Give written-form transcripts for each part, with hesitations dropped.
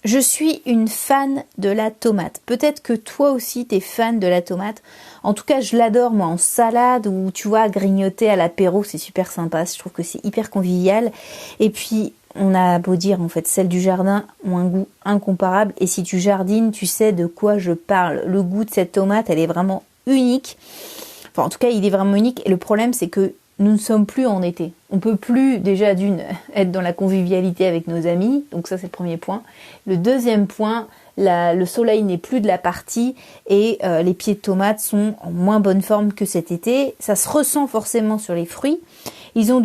Je suis une fan de la tomate. Peut-être que toi aussi t'es fan de la tomate. En tout cas, je l'adore moi en salade ou tu vois, grignoter à l'apéro, c'est super sympa. Je trouve que c'est hyper convivial. Et puis, on a beau dire en fait, celles du jardin ont un goût incomparable. Et si tu jardines, tu sais de quoi je parle. Le goût de cette tomate, elle est vraiment unique. Enfin, en tout cas, il est vraiment unique. Et le problème, c'est que nous ne sommes plus en été. On peut plus déjà être dans la convivialité avec nos amis. Donc ça, c'est le premier point. Le deuxième point, le soleil n'est plus de la partie et les pieds de tomates sont en moins bonne forme que cet été. Ça se ressent forcément sur les fruits. Ils ont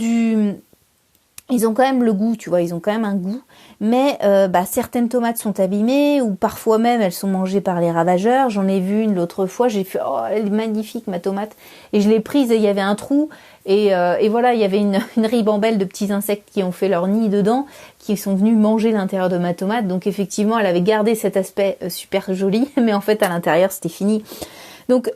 quand même le goût, tu vois, ils ont quand même un goût, mais certaines tomates sont abîmées ou parfois même elles sont mangées par les ravageurs. J'en ai vu une l'autre fois, j'ai fait oh elle est magnifique ma tomate et je l'ai prise et il y avait un trou et voilà il y avait une ribambelle de petits insectes qui ont fait leur nid dedans, qui sont venus manger l'intérieur de ma tomate. Donc effectivement elle avait gardé cet aspect super joli, mais en fait à l'intérieur c'était fini. Donc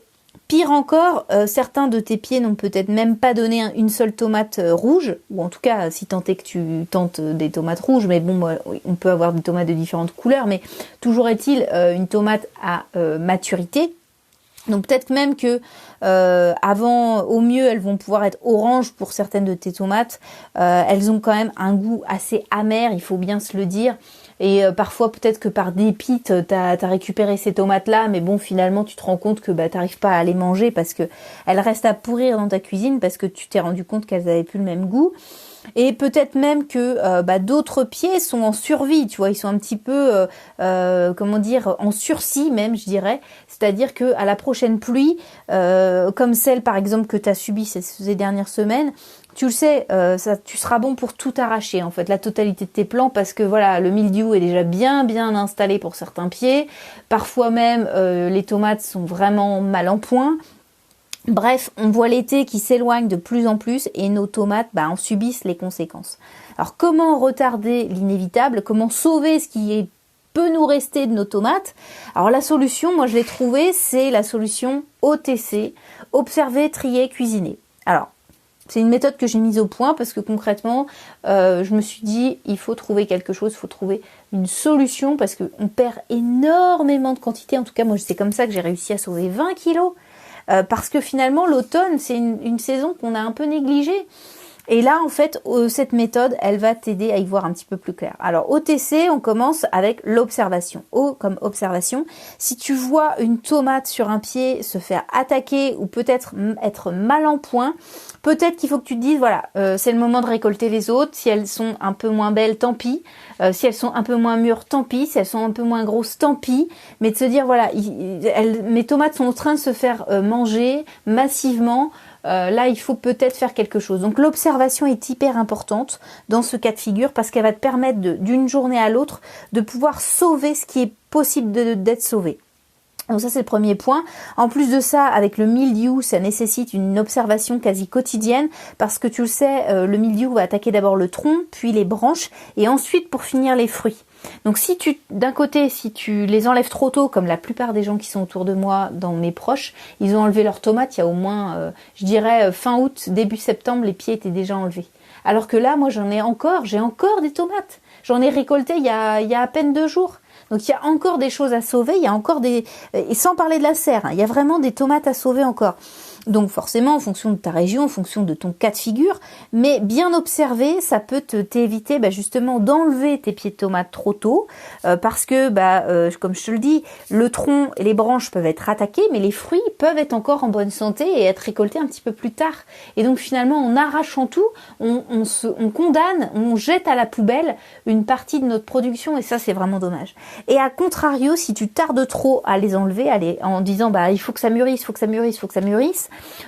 pire encore, certains de tes pieds n'ont peut-être même pas donné une seule tomate rouge, ou en tout cas, si tant est que tu tentes des tomates rouges, mais bon, on peut avoir des tomates de différentes couleurs, mais toujours est-il une tomate à maturité. Donc peut-être même que avant, au mieux, elles vont pouvoir être oranges pour certaines de tes tomates. Elles ont quand même un goût assez amer, il faut bien se le dire. Et parfois peut-être que par dépit t'as récupéré ces tomates là, mais bon finalement tu te rends compte que t'arrives pas à les manger parce que elles restent à pourrir dans ta cuisine parce que tu t'es rendu compte qu'elles avaient plus le même goût. Et peut-être même que d'autres pieds sont en survie, tu vois, ils sont un petit peu en sursis même, je dirais. C'est-à-dire que à la prochaine pluie, comme celle par exemple que tu as subie ces dernières semaines, tu le sais, tu seras bon pour tout arracher en fait, la totalité de tes plants, parce que voilà, le mildiou est déjà bien installé pour certains pieds. Parfois même, les tomates sont vraiment mal en point. Bref, on voit l'été qui s'éloigne de plus en plus et nos tomates en subissent les conséquences. Alors comment retarder l'inévitable? Comment sauver ce qui peut nous rester de nos tomates? Alors la solution, moi je l'ai trouvée, c'est la solution OTC, observer, trier, cuisiner. Alors, c'est une méthode que j'ai mise au point parce que concrètement, je me suis dit, il faut trouver quelque chose, il faut trouver une solution parce qu'on perd énormément de quantité. En tout cas, moi c'est comme ça que j'ai réussi à sauver 20 kilos. Parce que finalement l'automne c'est une saison qu'on a un peu négligée et là en fait cette méthode elle va t'aider à y voir un petit peu plus clair. Alors OTC, on commence avec l'observation. O comme observation, si tu vois une tomate sur un pied se faire attaquer ou peut-être être mal en point, peut-être qu'il faut que tu te dises voilà, c'est le moment de récolter les autres. Si elles sont un peu moins belles, tant pis. Si elles sont un peu moins mûres, tant pis. Si elles sont un peu moins grosses, tant pis. Mais de se dire voilà, mes tomates sont en train de se faire manger massivement. Là, il faut peut-être faire quelque chose. Donc l'observation est hyper importante dans ce cas de figure parce qu'elle va te permettre d'une journée à l'autre de pouvoir sauver ce qui est possible d'être sauvé. Donc ça c'est le premier point. En plus de ça, avec le mildiou, ça nécessite une observation quasi quotidienne parce que tu le sais, le mildiou va attaquer d'abord le tronc, puis les branches et ensuite pour finir les fruits. Donc si tu les enlèves trop tôt, comme la plupart des gens qui sont autour de moi, dans mes proches, ils ont enlevé leurs tomates il y a au moins, je dirais fin août, début septembre, les pieds étaient déjà enlevés. Alors que là, moi j'ai encore des tomates. J'en ai récolté il y a à peine 2 jours. Donc il y a encore des choses à sauver, il y a encore et sans parler de la serre, il y a vraiment des tomates à sauver encore. Donc forcément en fonction de ta région, en fonction de ton cas de figure, mais bien observé, ça peut t'éviter justement d'enlever tes pieds de tomates trop tôt, parce que comme je te le dis, le tronc et les branches peuvent être attaqués, mais les fruits peuvent être encore en bonne santé et être récoltés un petit peu plus tard. Et donc finalement en arrachant tout, on condamne, on jette à la poubelle une partie de notre production et ça c'est vraiment dommage. Et à contrario, si tu tardes trop à les enlever, en disant il faut que ça mûrisse,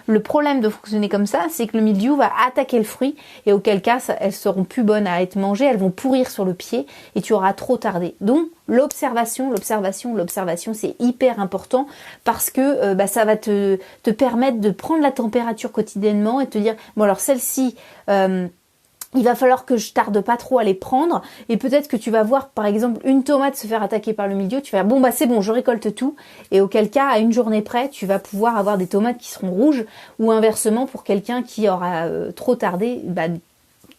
le problème de fonctionner comme ça, c'est que le mildiou va attaquer le fruit et auquel cas elles seront plus bonnes à être mangées, elles vont pourrir sur le pied et tu auras trop tardé. Donc l'observation, c'est hyper important parce que ça va te permettre de prendre la température quotidiennement et te dire bon alors celle-ci il va falloir que je tarde pas trop à les prendre et peut-être que tu vas voir par exemple une tomate se faire attaquer par le mildiou, tu vas dire c'est bon, je récolte tout et auquel cas à une journée près tu vas pouvoir avoir des tomates qui seront rouges ou inversement pour quelqu'un qui aura trop tardé,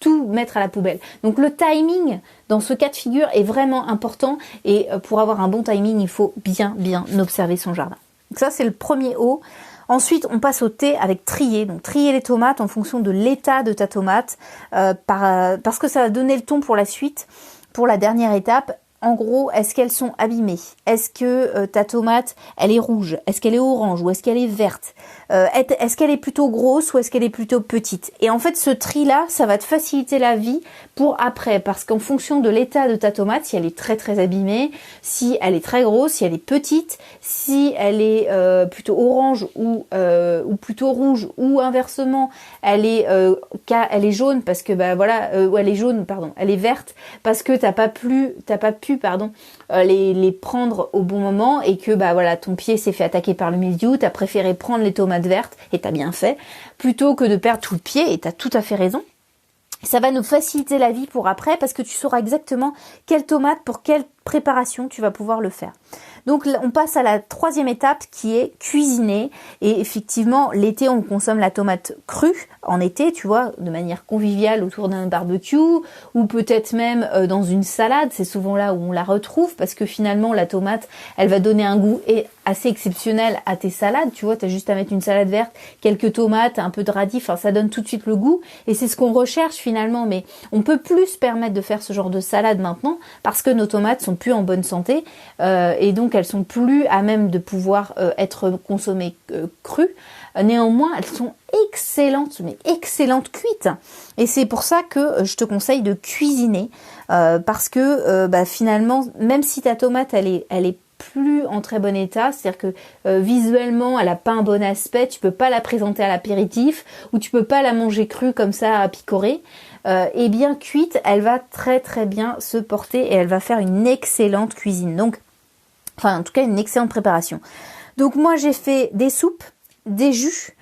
tout mettre à la poubelle. Donc le timing dans ce cas de figure est vraiment important et pour avoir un bon timing, il faut bien observer son jardin. Donc ça, c'est le premier O. Ensuite, on passe au T avec trier. Donc trier les tomates en fonction de l'état de ta tomate parce que ça va donner le ton pour la suite, pour la dernière étape. En gros, est-ce qu'elles sont abîmées? Est-ce que ta tomate, elle est rouge? Est-ce qu'elle est orange ou est-ce qu'elle est verte? Est-ce qu'elle est plutôt grosse ou est-ce qu'elle est plutôt petite? Et en fait, ce tri-là, ça va te faciliter la vie pour après, parce qu'en fonction de l'état de ta tomate, si elle est très abîmée, si elle est très grosse, si elle est petite, si elle est plutôt orange ou plutôt rouge, ou inversement, elle est jaune parce que ou elle est jaune, pardon, elle est verte parce que t'as pas pu les prendre au bon moment et que ton pied s'est fait attaquer par le mildiou, t'as préféré prendre les tomates vertes et t'as bien fait plutôt que de perdre tout le pied, et t'as tout à fait raison. Ça va nous faciliter la vie pour après parce que tu sauras exactement quelle tomate pour quelle préparation tu vas pouvoir le faire. Donc on passe à la troisième étape qui est cuisiner. Et effectivement, l'été, on consomme la tomate crue en été, tu vois, de manière conviviale autour d'un barbecue ou peut-être même dans une salade. C'est souvent là où on la retrouve parce que finalement, la tomate, elle va donner un goût assez exceptionnel à tes salades. Tu vois, t'as juste à mettre une salade verte, quelques tomates, un peu de radis, enfin ça donne tout de suite le goût. Et c'est ce qu'on recherche finalement. Mais on peut plus se permettre de faire ce genre de salade maintenant parce que nos tomates sont plus en bonne santé et donc elles sont plus à même de pouvoir être consommées crues. Néanmoins, elles sont excellentes, mais excellentes cuites. Et c'est pour ça que je te conseille de cuisiner parce que finalement, même si ta tomate elle est plus en très bon état, c'est-à-dire que visuellement elle a pas un bon aspect, tu peux pas la présenter à l'apéritif ou tu peux pas la manger crue comme ça à picorer. Et bien cuite, elle va très bien se porter et elle va faire une excellente cuisine. Donc, en tout cas une excellente préparation. Donc moi j'ai fait des soupes, des jus.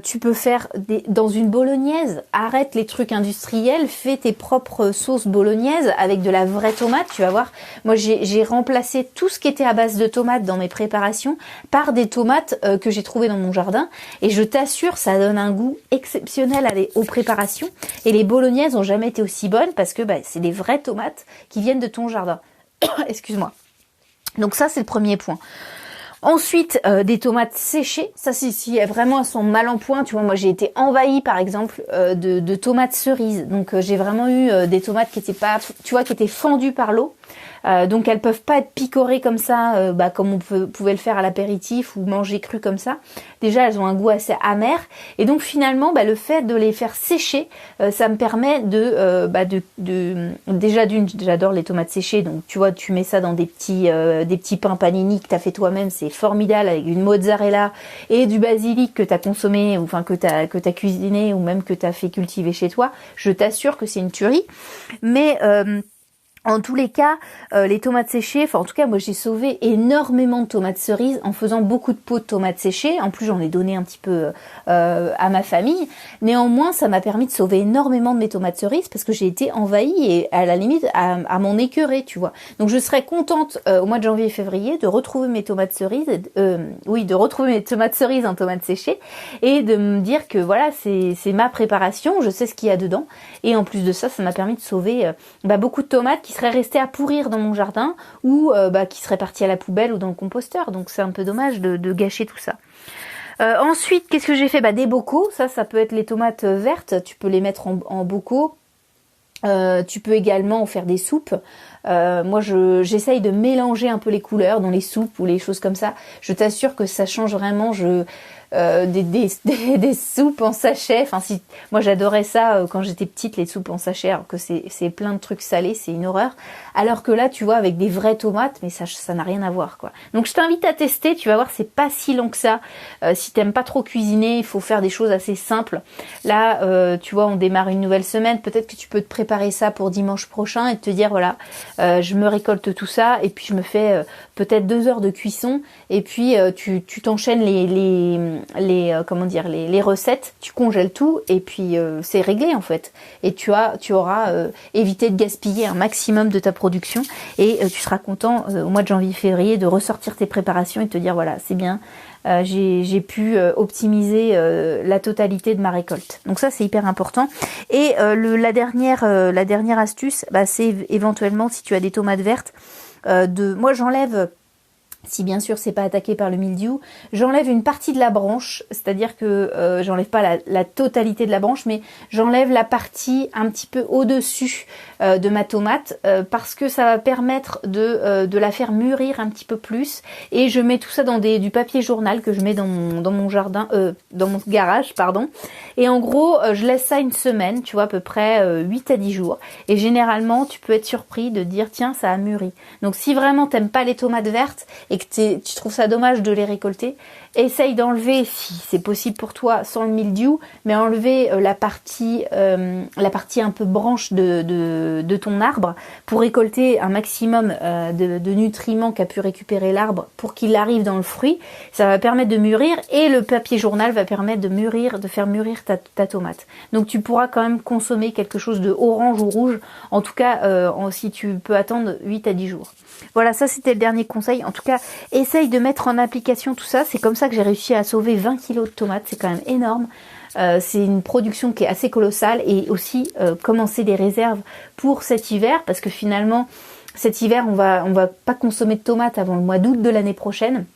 Tu peux faire dans une bolognaise, arrête les trucs industriels, fais tes propres sauces bolognaises avec de la vraie tomate, tu vas voir. Moi j'ai remplacé tout ce qui était à base de tomates dans mes préparations par des tomates que j'ai trouvées dans mon jardin et je t'assure ça donne un goût exceptionnel aux préparations et les bolognaises ont jamais été aussi bonnes parce que c'est des vraies tomates qui viennent de ton jardin. Excuse-moi. Donc ça c'est le premier point. Ensuite, des tomates séchées, ça c'est si vraiment elles sont mal en point. Tu vois, moi j'ai été envahie par exemple de tomates cerises. Donc j'ai vraiment eu des tomates qui étaient pas, tu vois, qui étaient fendues par l'eau. Donc elles peuvent pas être picorées comme ça, comme on pouvait le faire à l'apéritif ou manger cru comme ça. Déjà elles ont un goût assez amer et donc finalement le fait de les faire sécher, ça me permet déjà j'adore les tomates séchées, donc tu vois tu mets ça dans des petits pains panini que t'as fait toi-même, c'est formidable avec une mozzarella et du basilic que t'as consommé ou que t'as cuisiné ou même que t'as fait cultiver chez toi. Je t'assure que c'est une tuerie, mais en tous les cas, les tomates séchées, en tout cas moi j'ai sauvé énormément de tomates cerises en faisant beaucoup de pots de tomates séchées. En plus j'en ai donné un petit peu à ma famille. Néanmoins ça m'a permis de sauver énormément de mes tomates cerises parce que j'ai été envahie et à la limite à m'en écœurer, tu vois. Donc je serais contente au mois de janvier et février de retrouver mes tomates cerises, de retrouver mes tomates cerises en tomates séchées et de me dire que voilà c'est ma préparation, je sais ce qu'il y a dedans et en plus de ça m'a permis de sauver beaucoup de tomates qui seraient restées à pourrir dans mon jardin ou qui seraient parties à la poubelle ou dans le composteur. Donc c'est un peu dommage de gâcher tout ça. Ensuite, qu'est-ce que j'ai fait ? Des bocaux, ça peut être les tomates vertes, tu peux les mettre en bocaux. Tu peux également en faire des soupes. Moi j'essaye de mélanger un peu les couleurs dans les soupes ou les choses comme ça. Je t'assure que ça change vraiment. Des soupes en sachet. Moi j'adorais ça quand j'étais petite, les soupes en sachet, alors que c'est plein de trucs salés, c'est une horreur. Alors que là, tu vois, avec des vraies tomates, mais ça n'a rien à voir, quoi. Donc je t'invite à tester, tu vas voir, c'est pas si long que ça. Si t'aimes pas trop cuisiner, il faut faire des choses assez simples. Là, tu vois, on démarre une nouvelle semaine, peut-être que tu peux te préparer ça pour dimanche prochain et te dire, voilà, je me récolte tout ça et puis je me fais peut-être 2 heures de cuisson et puis tu t'enchaînes les recettes, tu congèles tout et puis c'est réglé en fait. Et tu auras évité de gaspiller un maximum de ta production et tu seras content au mois de janvier-février de ressortir tes préparations et de te dire voilà, c'est bien, j'ai pu optimiser la totalité de ma récolte. Donc ça c'est hyper important. Et la dernière astuce, c'est éventuellement si tu as des tomates vertes, moi j'enlève, si bien sûr c'est pas attaqué par le mildiou, j'enlève une partie de la branche, c'est-à-dire que j'enlève pas la totalité de la branche, mais j'enlève la partie un petit peu au-dessus de ma tomate parce que ça va permettre de la faire mûrir un petit peu plus, et je mets tout ça dans du papier journal que je mets dans mon jardin, dans mon garage, pardon, et en gros je laisse ça une semaine, tu vois, à peu près 8 à 10 jours, et généralement tu peux être surpris de dire tiens ça a mûri. Donc si vraiment t'aimes pas les tomates vertes et que tu trouves ça dommage de les récolter, essaye d'enlever, si c'est possible pour toi, sans le mildiou, mais enlever la partie un peu branche de ton arbre pour récolter un maximum de nutriments qu'a pu récupérer l'arbre pour qu'il arrive dans le fruit. Ça va permettre de mûrir, et le papier journal va permettre de faire mûrir ta tomate. Donc tu pourras quand même consommer quelque chose de orange ou rouge, en tout cas si tu peux attendre 8 à 10 jours. Voilà, ça c'était le dernier conseil. En tout cas, essaye de mettre en application tout ça. C'est comme ça que j'ai réussi à sauver 20 kilos de tomates. C'est quand même énorme. C'est une production qui est assez colossale, et aussi commencer des réserves pour cet hiver, parce que finalement cet hiver on va pas consommer de tomates avant le mois d'août de l'année prochaine.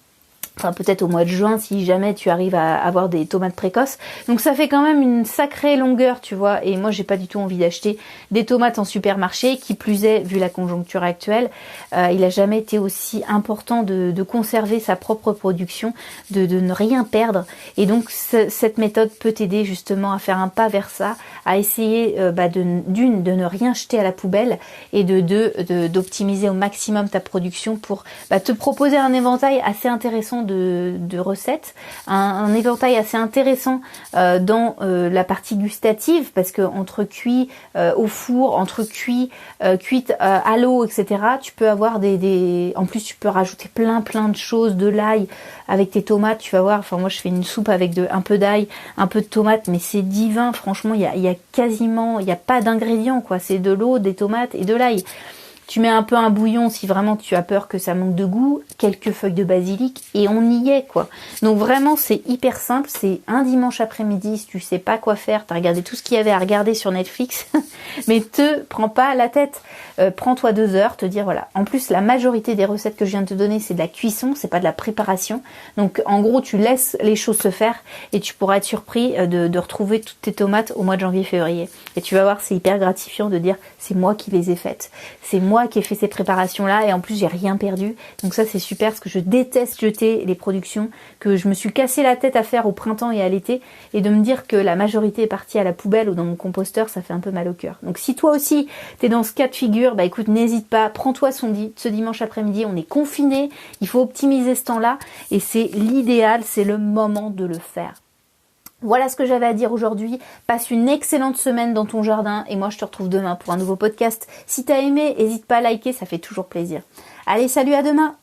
Enfin peut-être au mois de juin si jamais tu arrives à avoir des tomates précoces. Donc ça fait quand même une sacrée longueur, tu vois, et moi j'ai pas du tout envie d'acheter des tomates en supermarché, qui plus est, vu la conjoncture actuelle, il a jamais été aussi important de conserver sa propre production, de ne rien perdre, et donc cette méthode peut t'aider justement à faire un pas vers ça, à essayer de ne rien jeter à la poubelle, et d'optimiser au maximum ta production pour te proposer un éventail assez intéressant de recettes, un éventail assez intéressant dans la partie gustative, parce que entre cuit au four, entre cuite à l'eau, etc., tu peux avoir en plus tu peux rajouter plein de choses, de l'ail avec tes tomates, tu vas voir. Enfin moi je fais une soupe avec un peu d'ail, un peu de tomates, mais c'est divin, franchement il y a pas d'ingrédients quoi, c'est de l'eau, des tomates et de l'ail. Tu mets un peu un bouillon si vraiment tu as peur que ça manque de goût, quelques feuilles de basilic, et on y est quoi. Donc vraiment c'est hyper simple, c'est un dimanche après-midi, si tu sais pas quoi faire, t'as regardé tout ce qu'il y avait à regarder sur Netflix, mais te prends pas la tête, prends-toi 2 heures, te dire voilà. En plus la majorité des recettes que je viens de te donner c'est de la cuisson, c'est pas de la préparation, donc en gros tu laisses les choses se faire, et tu pourras être surpris de retrouver toutes tes tomates au mois de janvier-février. Et tu vas voir, c'est hyper gratifiant de dire c'est moi qui les ai faites, c'est moi qui ai fait ces préparations là, et en plus j'ai rien perdu. Donc ça c'est super, parce que je déteste jeter les productions que je me suis cassé la tête à faire au printemps et à l'été, et de me dire que la majorité est partie à la poubelle ou dans mon composteur, ça fait un peu mal au cœur. Donc si toi aussi t'es dans ce cas de figure, écoute, n'hésite pas, prends-toi ce dimanche après-midi, on est confiné, il faut optimiser ce temps-là, et c'est l'idéal, c'est le moment de le faire. Voilà ce que j'avais à dire aujourd'hui. Passe une excellente semaine dans ton jardin, et moi je te retrouve demain pour un nouveau podcast. Si t'as aimé, n'hésite pas à liker, ça fait toujours plaisir. Allez, salut, à demain!